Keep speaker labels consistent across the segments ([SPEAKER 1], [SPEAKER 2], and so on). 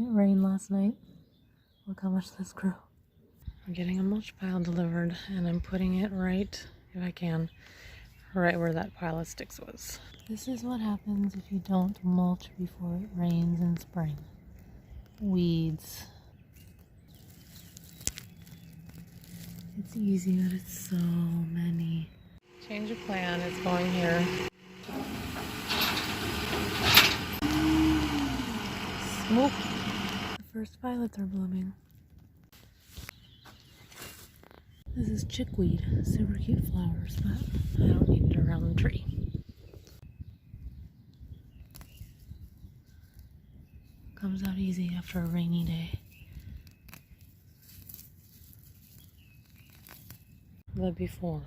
[SPEAKER 1] It rained last night. Look how much this grew. I'm getting a mulch pile delivered and I'm putting it right, if I can, right where that pile of sticks was. This is what happens if you don't mulch before it rains in spring. Weeds. It's easy, but it's so many. Change of plan, it's going here. Smoke. The first violets are blooming. This is chickweed. Super cute flowers, but I don't need it around the tree. Comes out easy after a rainy day. The before.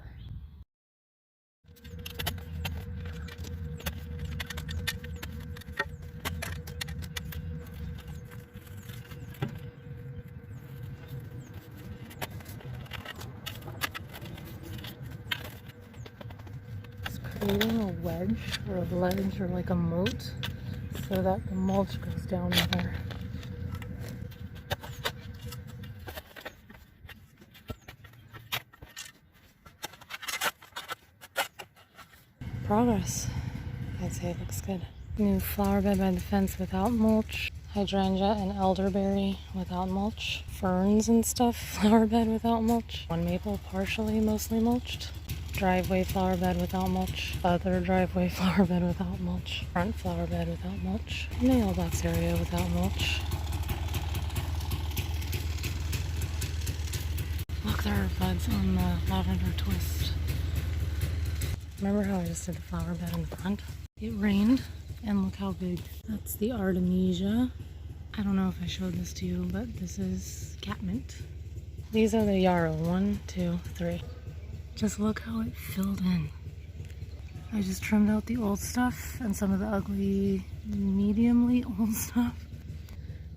[SPEAKER 1] Creating a wedge or a ledge or like a moat so that the mulch goes down there. Progress. I'd say it looks good. New flower bed by the fence without mulch. Hydrangea and elderberry without mulch. Ferns and stuff, flower bed without mulch. One maple partially, mostly mulched. Driveway flower bed without mulch. Other driveway flower bed without mulch. Front flower bed without mulch. Mailbox area without mulch. Look, there are buds on the lavender twist. Remember how I just did the flower bed in the front? It rained, and look how big. That's the Artemisia. I don't know if I showed this to you, but this is catmint. These are the yarrow. 1, 2, 3. Just look how it filled in. I just trimmed out the old stuff and some of the ugly, mediumly old stuff.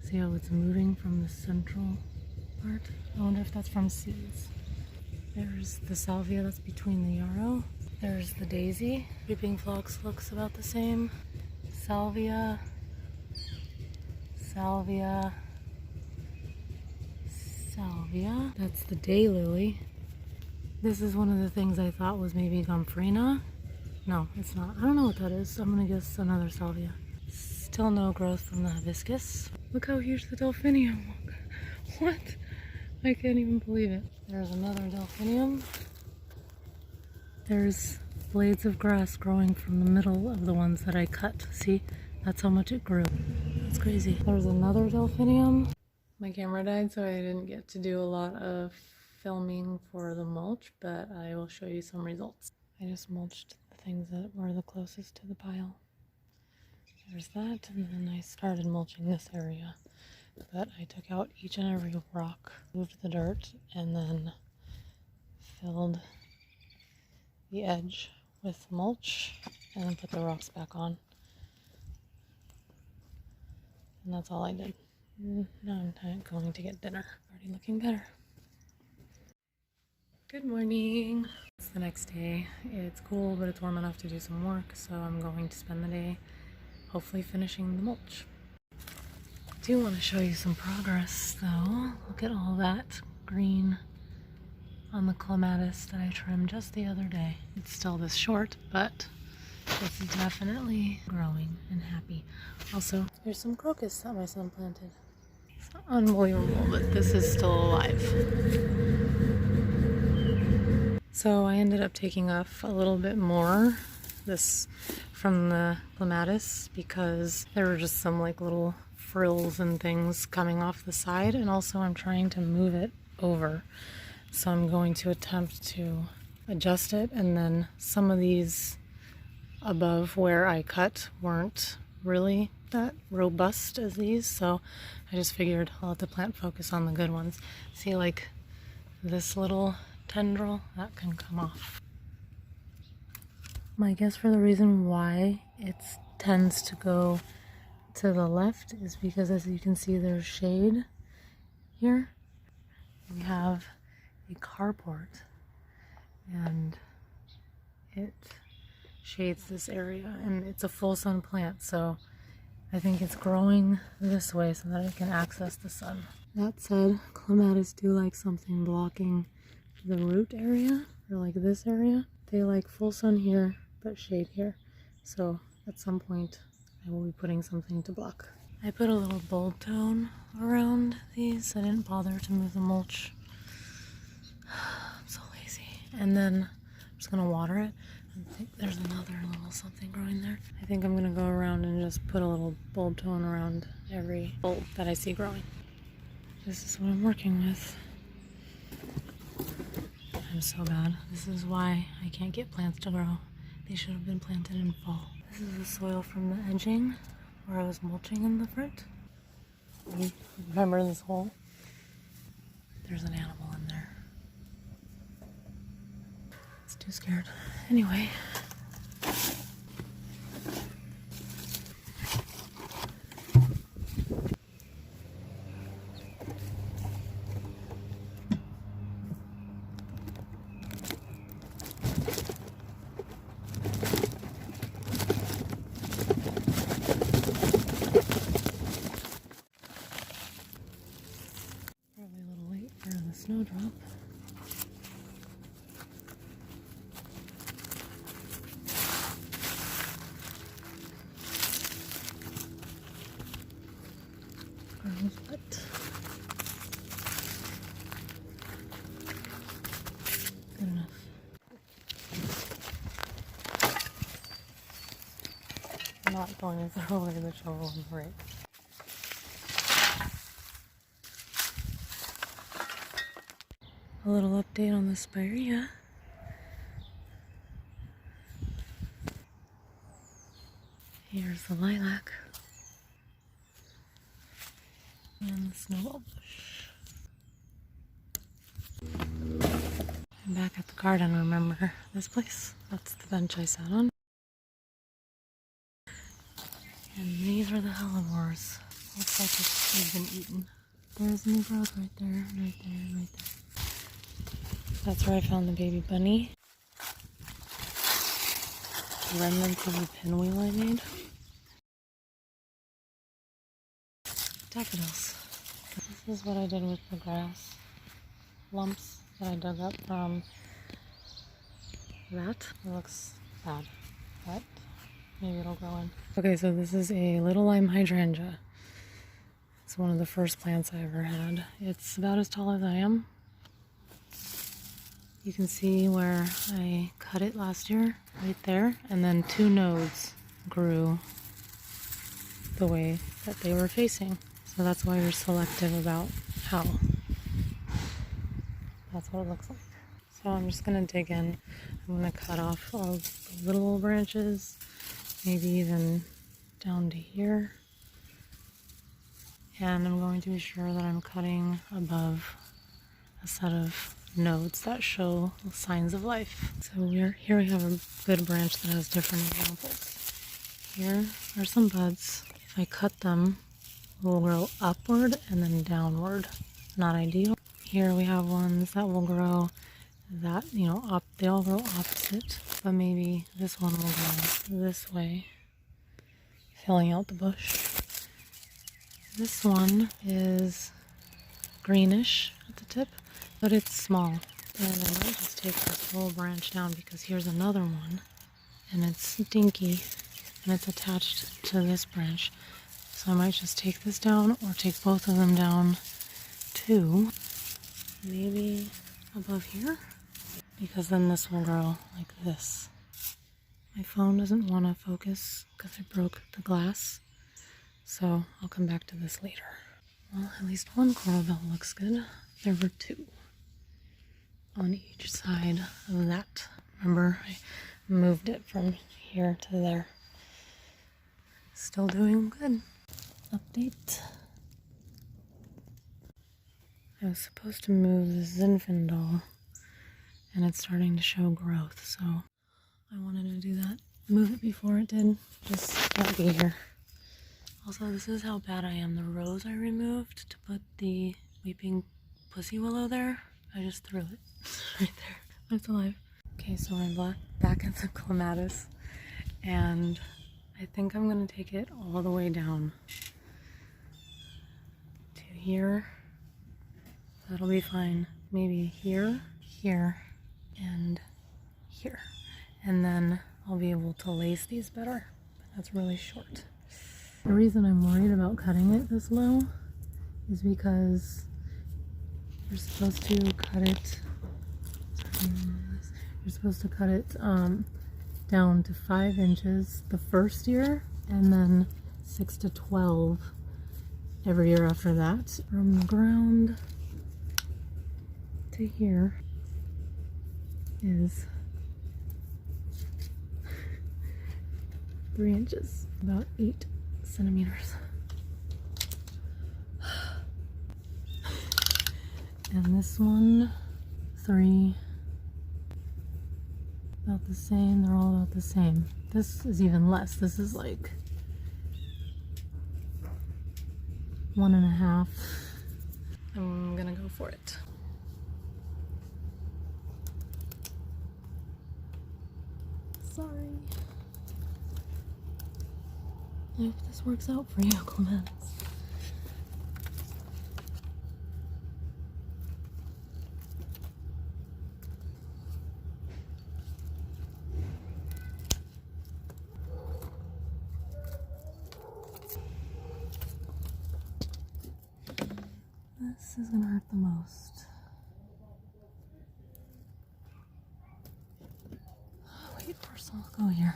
[SPEAKER 1] See how it's moving from the central part? I wonder if that's from seeds. There's the salvia that's between the yarrow. There's the daisy. Creeping phlox looks about the same. Salvia. Salvia. Salvia. That's the daylily. This is one of the things I thought was maybe gomphrena. No, it's not. I don't know what that is. I'm gonna guess another salvia. Still no growth from the hibiscus. Look how huge the delphinium look. What? I can't even believe it. There's another delphinium. There's blades of grass growing from the middle of the ones that I cut. See? That's how much it grew. That's crazy. There's another delphinium. My camera died, so I didn't get to do a lot of filming for the mulch, but I will show you some results. I just mulched the things that were the closest to the pile. There's that, and then I started mulching this area. But I took out each and every rock, moved the dirt, and then filled the edge with mulch, and then put the rocks back on. And that's all I did. Now I'm going to get dinner. Already looking better. Good morning. It's the next day. It's cool, but it's warm enough to do some work, so I'm going to spend the day hopefully finishing the mulch. I do want to show you some progress though. Look at all that green on the clematis that I trimmed just the other day. It's still this short, but it's definitely growing and happy. Also, here's some crocus that my son planted. It's unbelievable that this is still alive. So I ended up taking off a little bit more this from the clematis because there were just some like little frills and things coming off the side, and also I'm trying to move it over. So I'm going to attempt to adjust it, and then some of these above where I cut weren't really that robust as these, so I just figured I'll let the plant focus on the good ones. See, like this little tendril, that can come off. My guess for the reason why it tends to go to the left is because, as you can see, there's shade here. We have a carport and it shades this area, and it's a full sun plant, so I think it's growing this way so that it can access the sun. That said, clematis do like something blocking the root area, or like this area. They like full sun here, but shade here. So at some point, I will be putting something to block. I put a little bulb tone around these. I didn't bother to move the mulch. I'm so lazy. And then I'm just gonna water it. I think there's another little something growing there. I think I'm gonna go around and just put a little bulb tone around every bulb that I see growing. This is what I'm working with. I'm so bad. This is why I can't get plants to grow. They should have been planted in fall. This is the soil from the edging where I was mulching in the front. Remember this hole? There's an animal in there. It's too scared. Anyway. Probably a little late for the snowdrop. Girl's butt. Good enough. I'm not going to throw away the shovel and the rake. A little update on the spirea. Here's the lilac and the snowball bush. I'm back at the garden. Remember this place? That's the bench I sat on. And these are the hellebores. Looks like they've been eaten. There's new growth right there, right there, right there. That's where I found the baby bunny. Remnants of the pinwheel I made. Daffodils. This is what I did with the grass lumps that I dug up from that. It looks bad, but maybe it'll grow in. Okay, so this is a little lime hydrangea. It's one of the first plants I ever had. It's about as tall as I am. You can see where I cut it last year, right there, and then 2 nodes grew the way that they were facing. So that's why you're selective about how. That's what it looks like. So I'm just gonna dig in. I'm gonna cut off all the little branches, maybe even down to here. And I'm going to be sure that I'm cutting above a set of nodes that show signs of life. So here we have a good branch that has different examples. Here are some buds. If I cut them, will grow upward and then downward. Not ideal. Here we have ones that will grow that, up. They all grow opposite, but maybe this one will go this way, filling out the bush. This one is greenish at the tip, but it's small. And I might just take this whole branch down because here's another one, and it's dinky, and it's attached to this branch. So I might just take this down or take both of them down too. Maybe above here, because then this will grow like this. My phone doesn't want to focus because I broke the glass, so I'll come back to this later. Well, at least one coral bell looks good. There were 2 on each side of that. Remember, I moved it from here to there. Still doing good. Update. I was supposed to move the Zinfandel, and it's starting to show growth, so I wanted to do that. Move it before it did, just not be here. Also, this is how bad I am. The rose I removed to put the weeping pussy willow there, I just threw it right there. But it's alive. Okay, so I'm back at the clematis, and I think I'm gonna take it all the way down to here. That'll be fine. Maybe here, here, and here. And then I'll be able to lace these better. But that's really short. The reason I'm worried about cutting it this low is because you're supposed to cut it, you're supposed to cut it down to 5 inches the first year, and then 6 to 12 every year after that. From the ground to here is 3 inches, about 8 centimeters. And this one, 3, about the same. They're all about the same. This is even less. This is like 1.5. I'm gonna go for it. Sorry. I hope this works out for you, Clematis. This is gonna hurt the most. Wait, first I'll go here.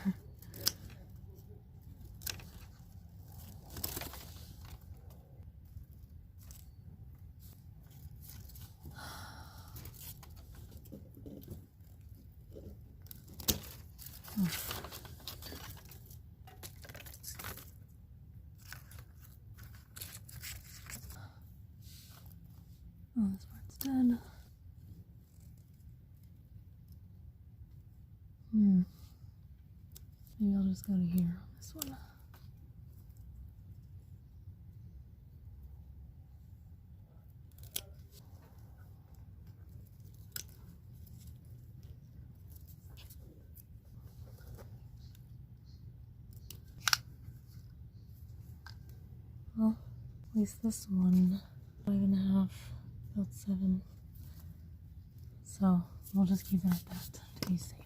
[SPEAKER 1] Oh, this part's dead. Maybe I'll just go to here on this one. Well, at least this one, 5.5, about 7. So we'll just keep it at that to be safe.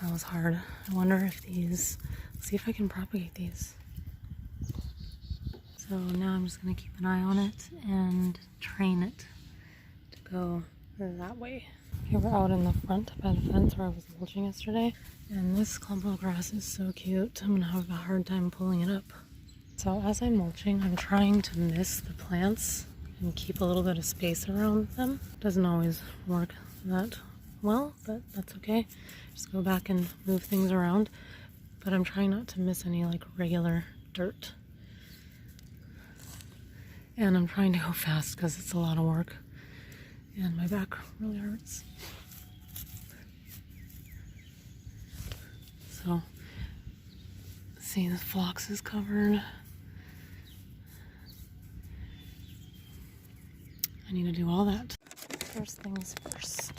[SPEAKER 1] That was hard. I wonder if these, let's see if I can propagate these. So now I'm just gonna keep an eye on it and train it to go that way. Okay, we're out in the front by the fence where I was mulching yesterday. And this clump of grass is so cute. I'm gonna have a hard time pulling it up. So as I'm mulching, I'm trying to miss the plants and keep a little bit of space around them. Doesn't always work that well, but that's okay. Just go back and move things around. But I'm trying not to miss any like regular dirt. And I'm trying to go fast because it's a lot of work. And my back really hurts. So, see, the phlox is covered. I need to do all that. First things first.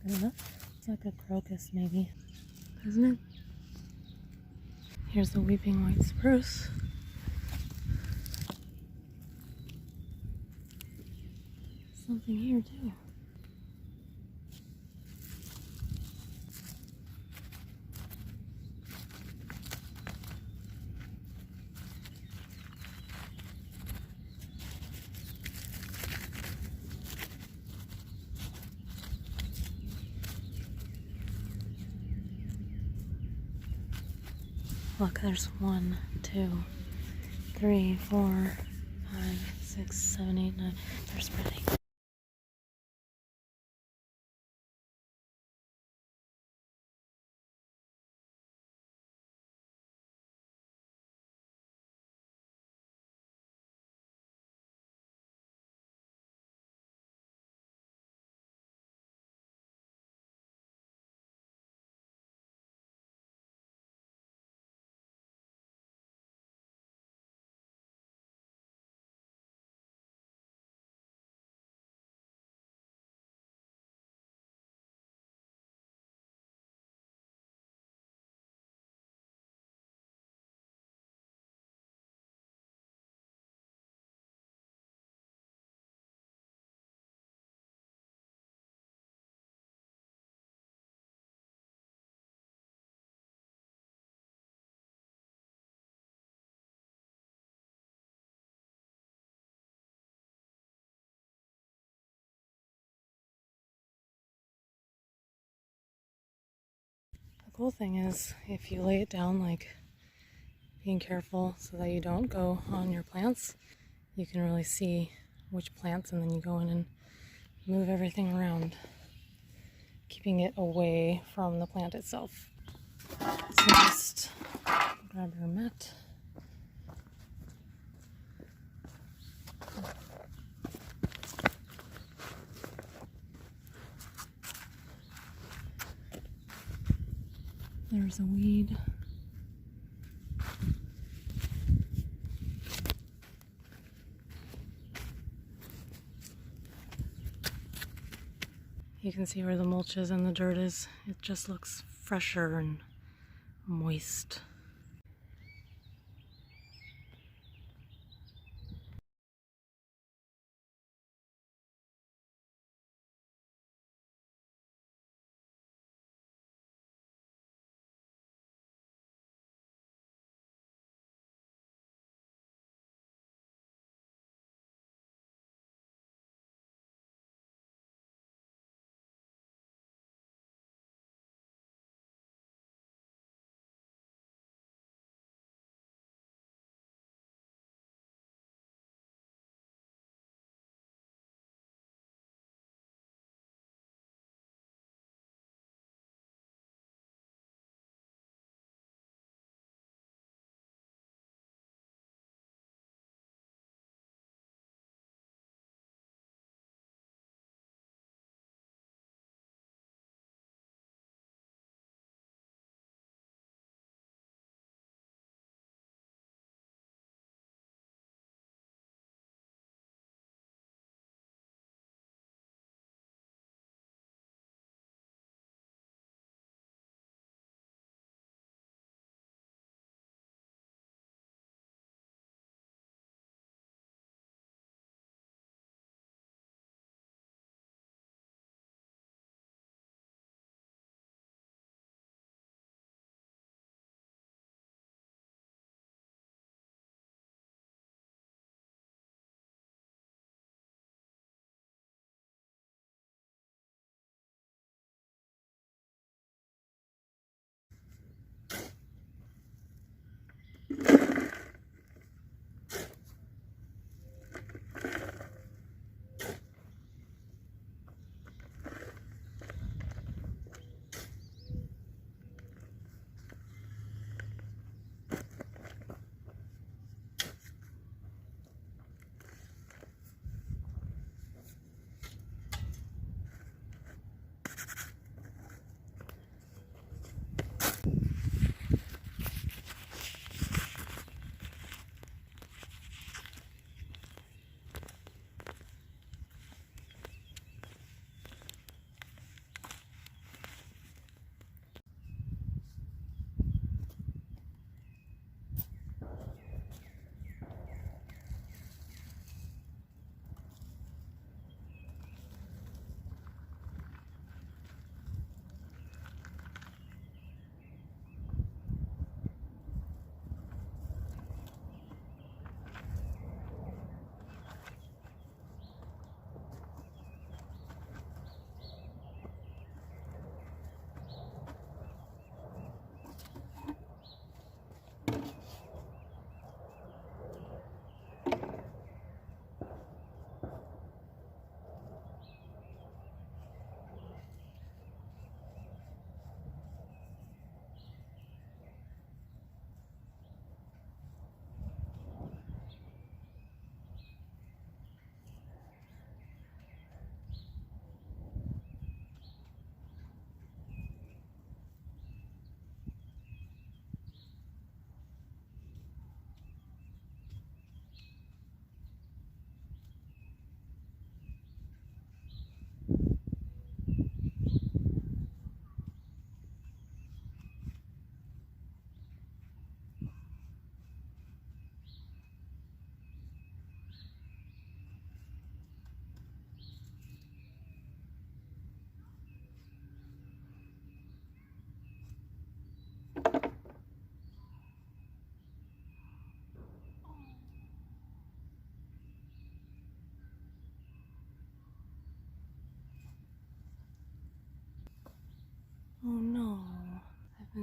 [SPEAKER 1] Good enough? It's like a crocus, maybe. Isn't it? Here's the weeping white spruce. Something here, too. Look, there's 1, 2, 3, 4, 5, 6, 7, 8, 9. They're spreading. cool thing is if you lay it down, like being careful so that you don't go on your plants, you can really see which plants, and then you go in and move everything around, keeping it away from the plant itself. So just grab your mat. There's a weed. You can see where the mulch is and the dirt is. It just looks fresher and moist.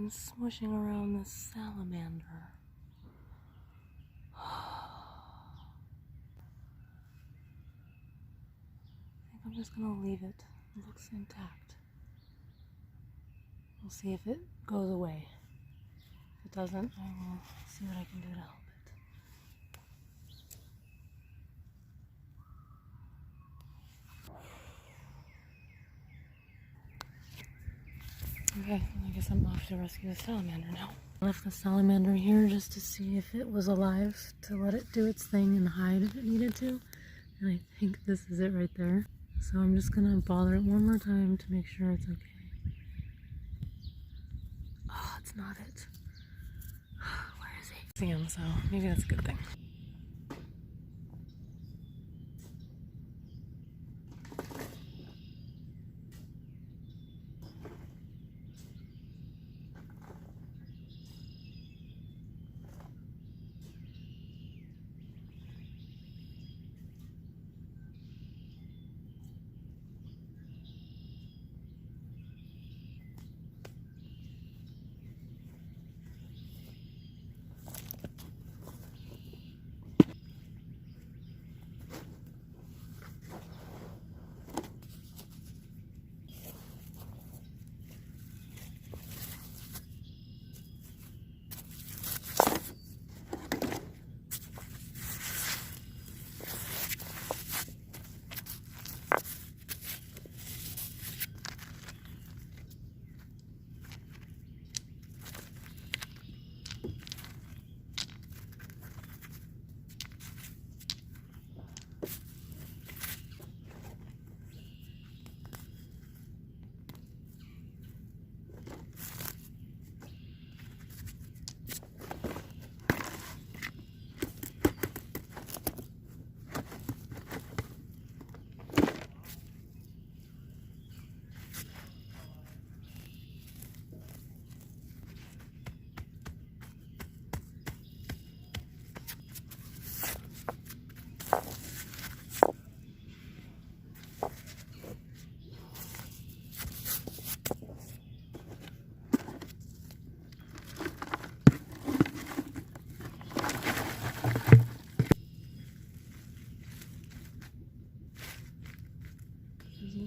[SPEAKER 1] I'm smushing around this salamander. I think I'm just gonna leave it. It looks intact. We'll see if it goes away. If it doesn't, I will see what I can do to help it. Okay, I guess I'm off to rescue the salamander now. I left the salamander here just to see if it was alive, to let it do its thing and hide if it needed to. And I think this is it right there. So I'm just gonna bother it one more time to make sure it's okay. Oh, it's not it. Where is he? See him, so maybe that's a good thing.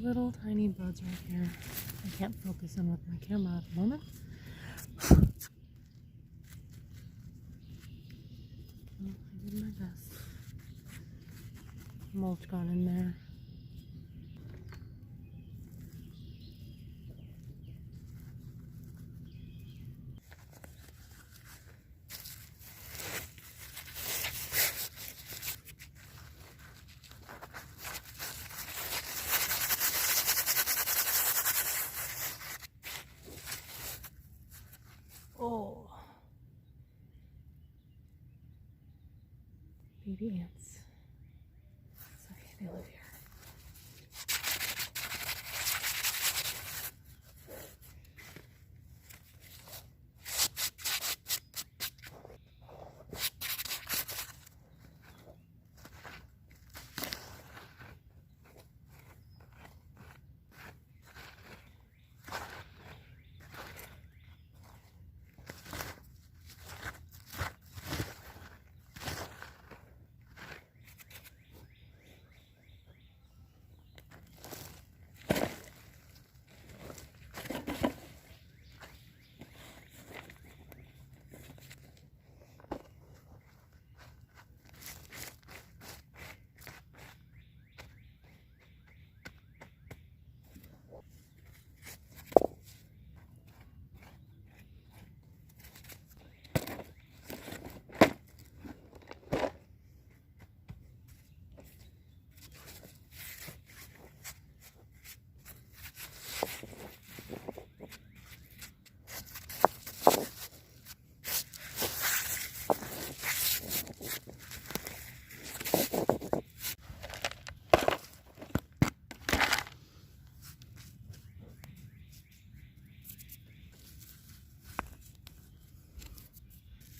[SPEAKER 1] Little tiny buds right here. I can't focus in with my camera at the moment. Well, I did my best. Mulch gone in there. Oh, baby ants. It's okay, they live here.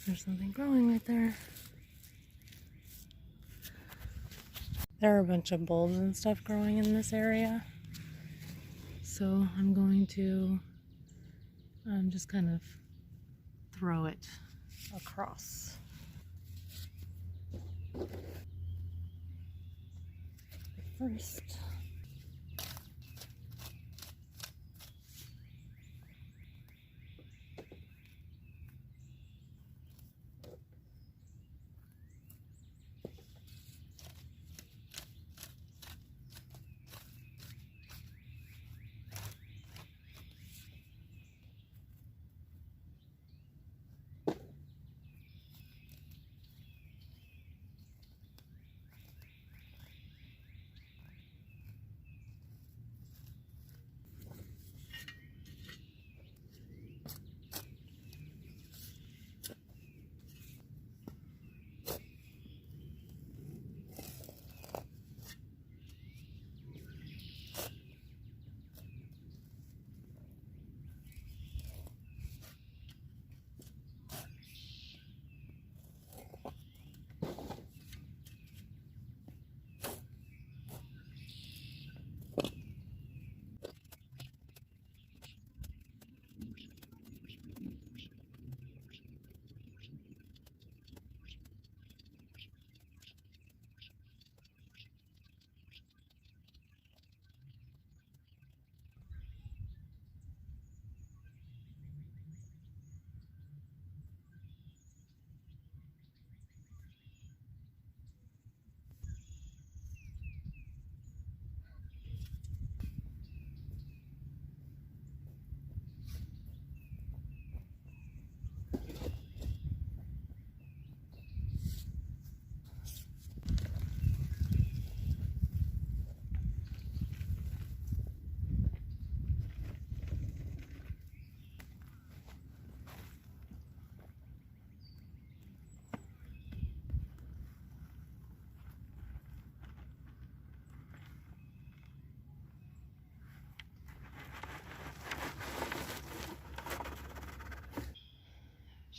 [SPEAKER 1] There's something growing right there. There are a bunch of bulbs and stuff growing in this area. So I'm going to just kind of throw it across. First,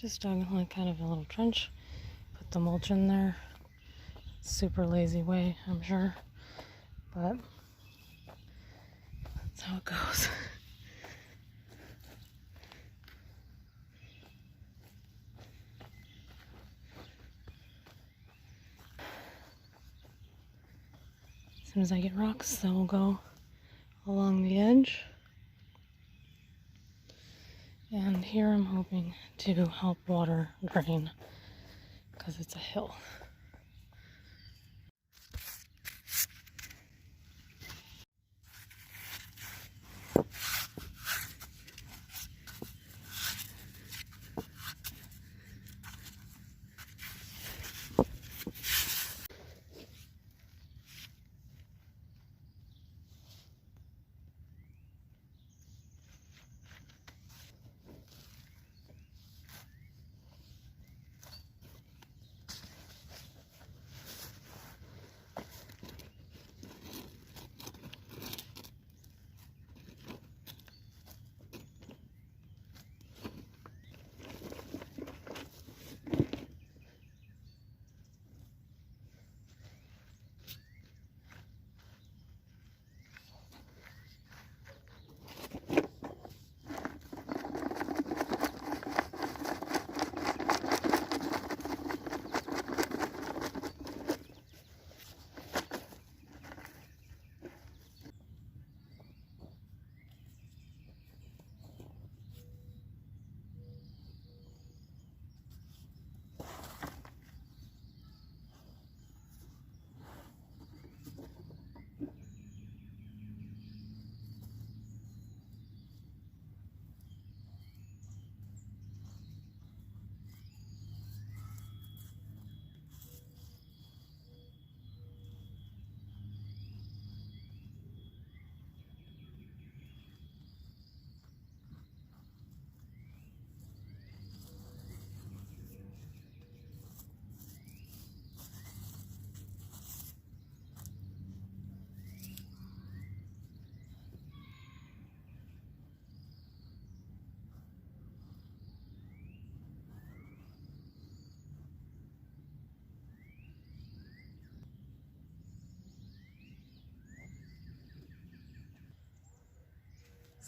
[SPEAKER 1] just dug like kind of a little trench, put the mulch in there. Super lazy way, I'm sure, but that's how it goes. As soon as I get rocks, that will go along the edge. And here I'm hoping to help water drain because it's a hill.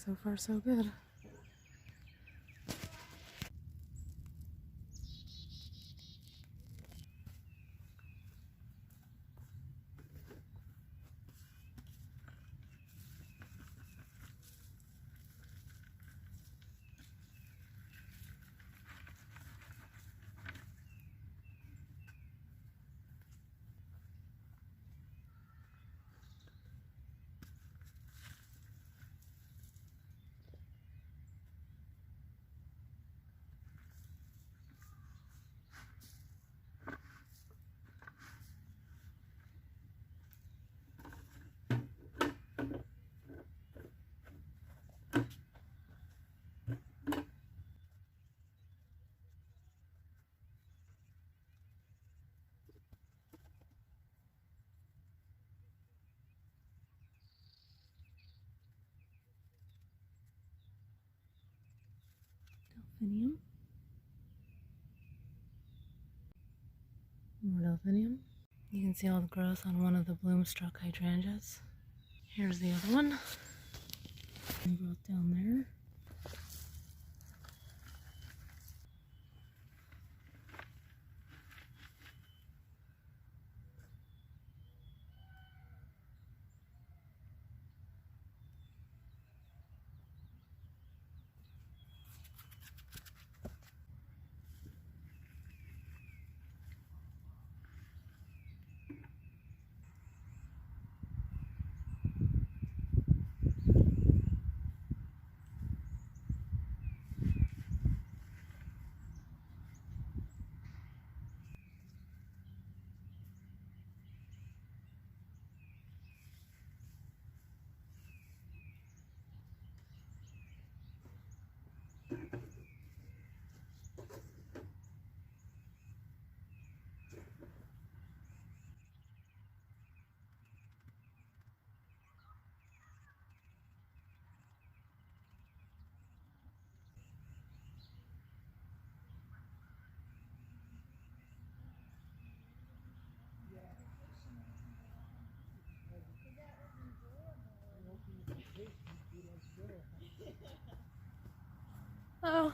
[SPEAKER 1] So far, so good. delphinium. More delphinium. You can see all the growth on one of the bloom-struck hydrangeas. Here's the other one. Growth down there. Oh.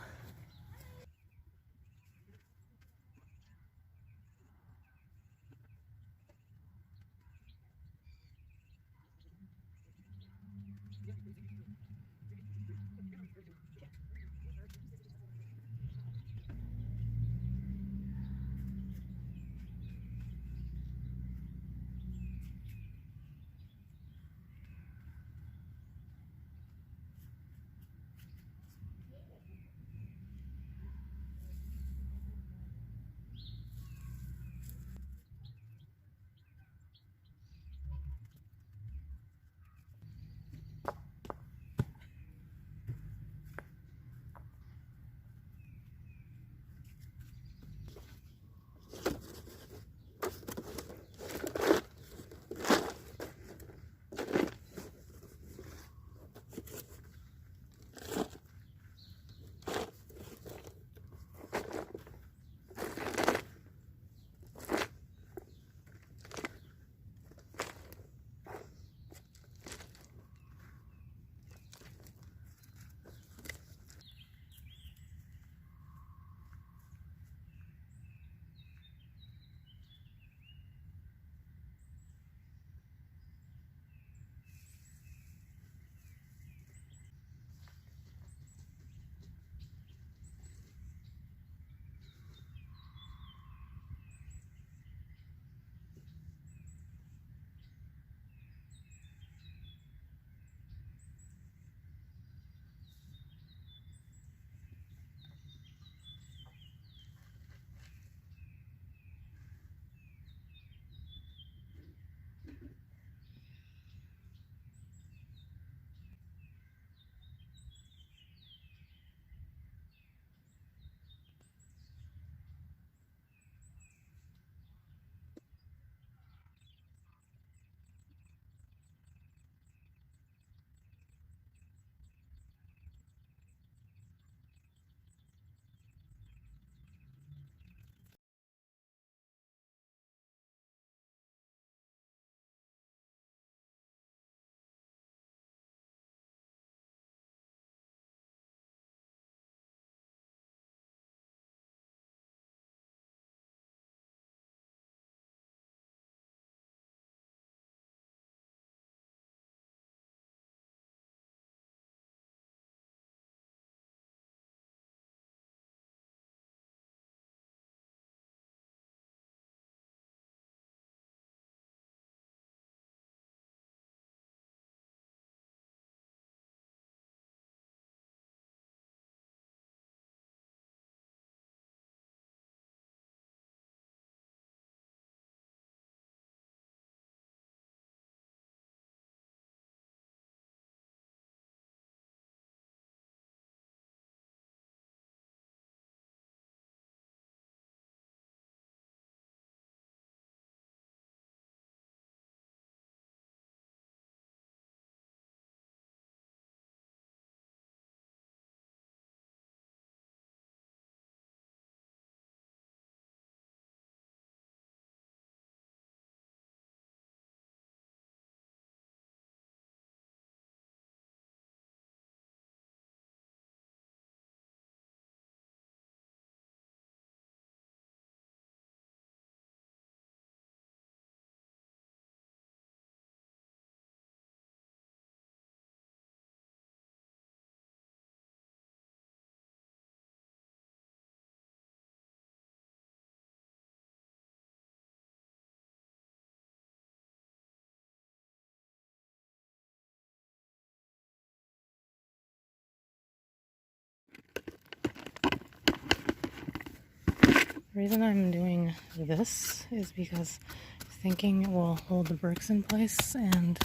[SPEAKER 1] reason I'm doing this is because I'm thinking it will hold the bricks in place and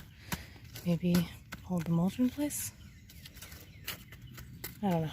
[SPEAKER 1] maybe hold the mulch in place. I don't know.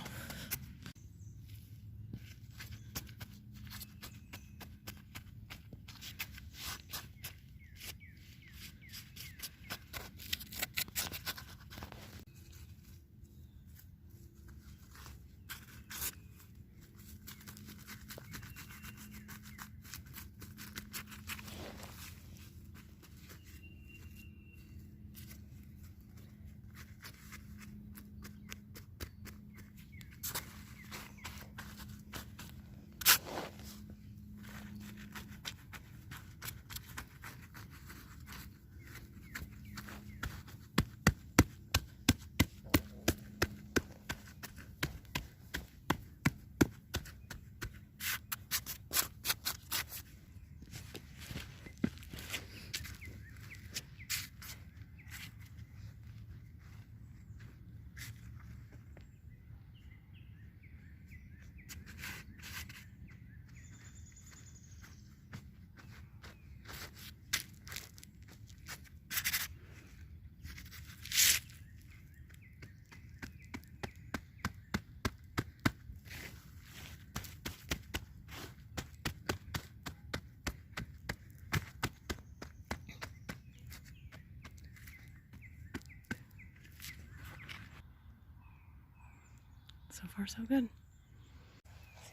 [SPEAKER 1] So far, so good.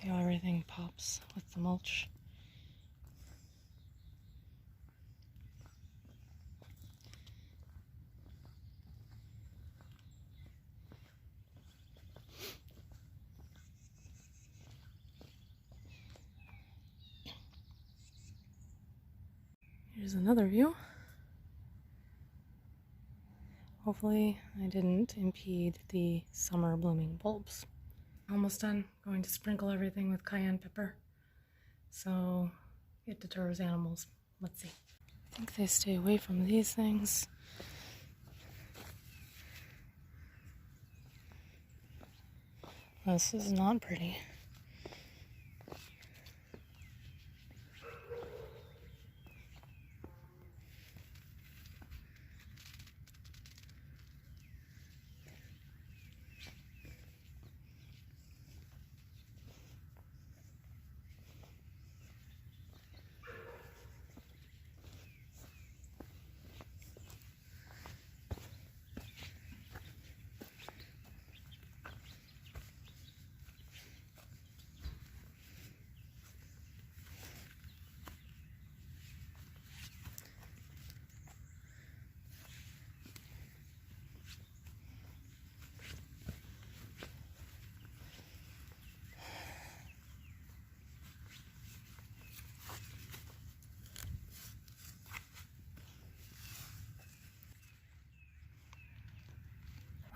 [SPEAKER 1] See how everything pops with the mulch. Here's another view. Hopefully I didn't impede the summer blooming bulbs. Almost done. Going to sprinkle everything with cayenne pepper so it deters animals. Let's see. I think they stay away from these things. This is not pretty.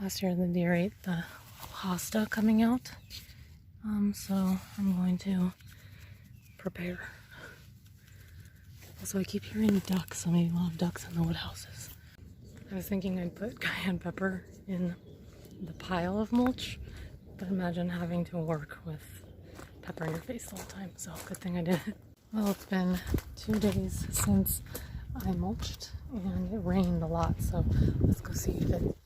[SPEAKER 1] Last year the deer ate the hosta coming out, so I'm going to prepare. Also, I keep hearing ducks, so maybe we'll have ducks in the wood houses. I was thinking I'd put cayenne pepper in the pile of mulch, but imagine having to work with pepper in your face the whole time, so good thing I did it. Well, it's been 2 days since I mulched, and it rained a lot, so let's go see if it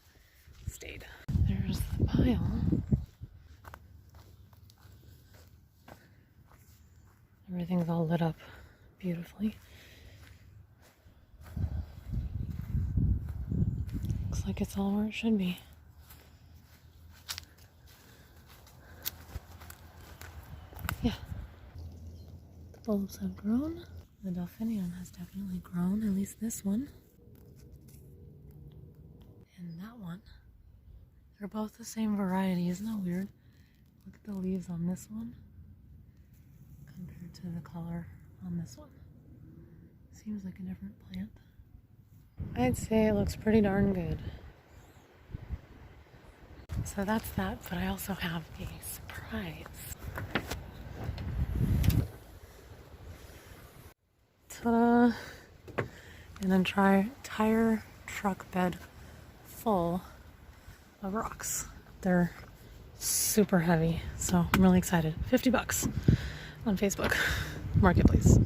[SPEAKER 1] stayed. There's the pile. Everything's all lit up beautifully. Looks like it's all where it should be. Yeah. The bulbs have grown. The delphinium has definitely grown, at least this one. And that one. They're both the same variety, isn't that weird? Look at the leaves on this one compared to the color on this one. Seems like a different plant. I'd say it looks pretty darn good. So that's that, but I also have a surprise. Ta-da! And then tire truck bed full of rocks. They're super heavy, so I'm really excited. $50 on Facebook. marketplace.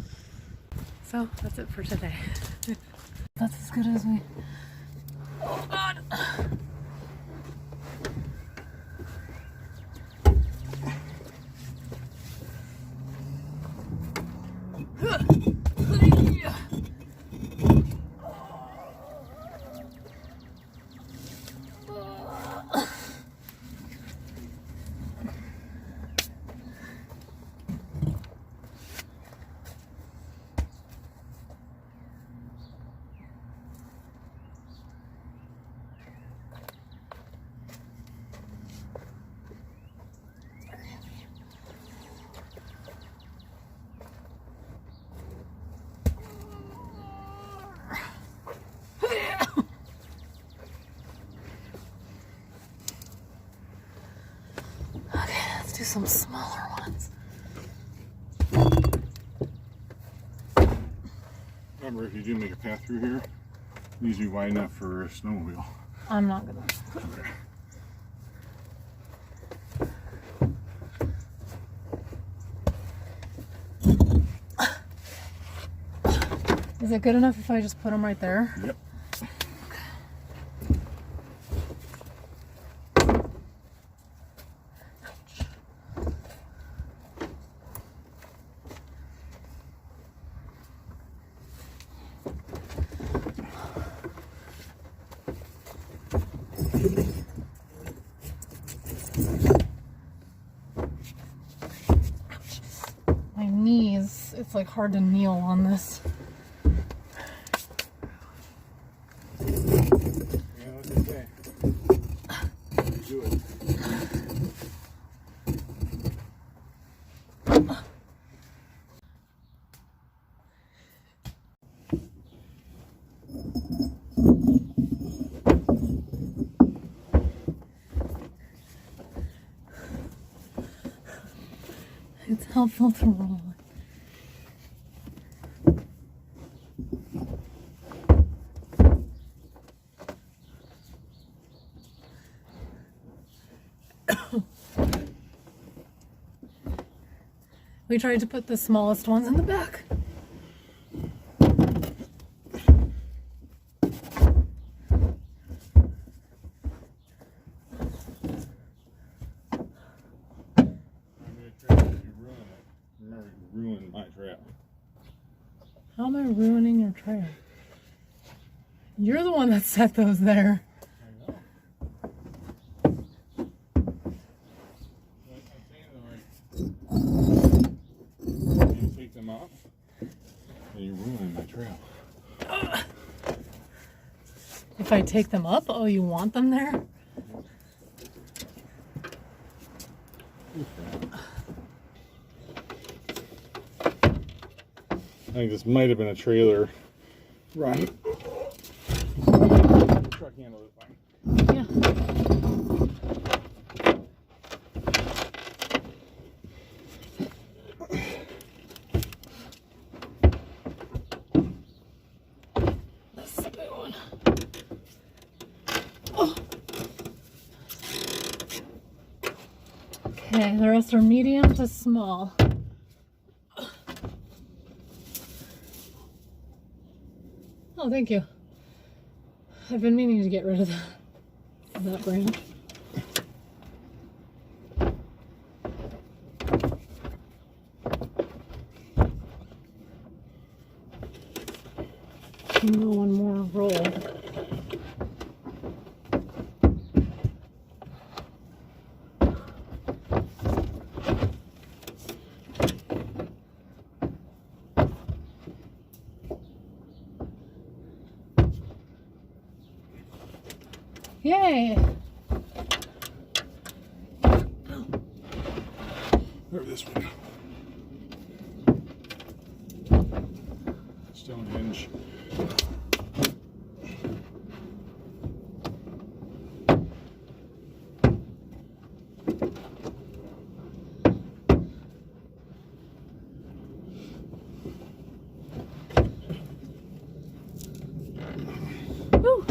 [SPEAKER 1] So that's it for today. That's as good as we... Oh God! Do some smaller ones.
[SPEAKER 2] Remember, if you do make a path through here, these be wide enough for a snowmobile.
[SPEAKER 1] I'm not gonna. Okay. Is it good enough if I just put them right there?
[SPEAKER 2] Yep.
[SPEAKER 1] My knees, it's like hard to kneel on this.
[SPEAKER 2] Yeah, that's okay. Do it.
[SPEAKER 1] It's helpful to roll it. We tried to put the smallest ones in the back.
[SPEAKER 2] Ruin my trail.
[SPEAKER 1] How am I ruining your trail? You're the one that set those there.
[SPEAKER 2] I know. You take them off, and you ruin my trail.
[SPEAKER 1] If I take them up, oh, you want them there?
[SPEAKER 2] I think this might have been a trailer run. Truck handle is fine.
[SPEAKER 1] Yeah. That's the big one. Oh. Okay, the rest are medium to small. Oh, thank you. I've been meaning to get rid of that branch. No, one more roll. Yay!
[SPEAKER 2] Or this one. Stonehenge.
[SPEAKER 1] Woo!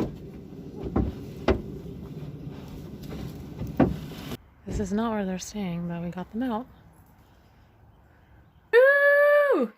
[SPEAKER 1] This is not where they're staying, but we got them out. Woo!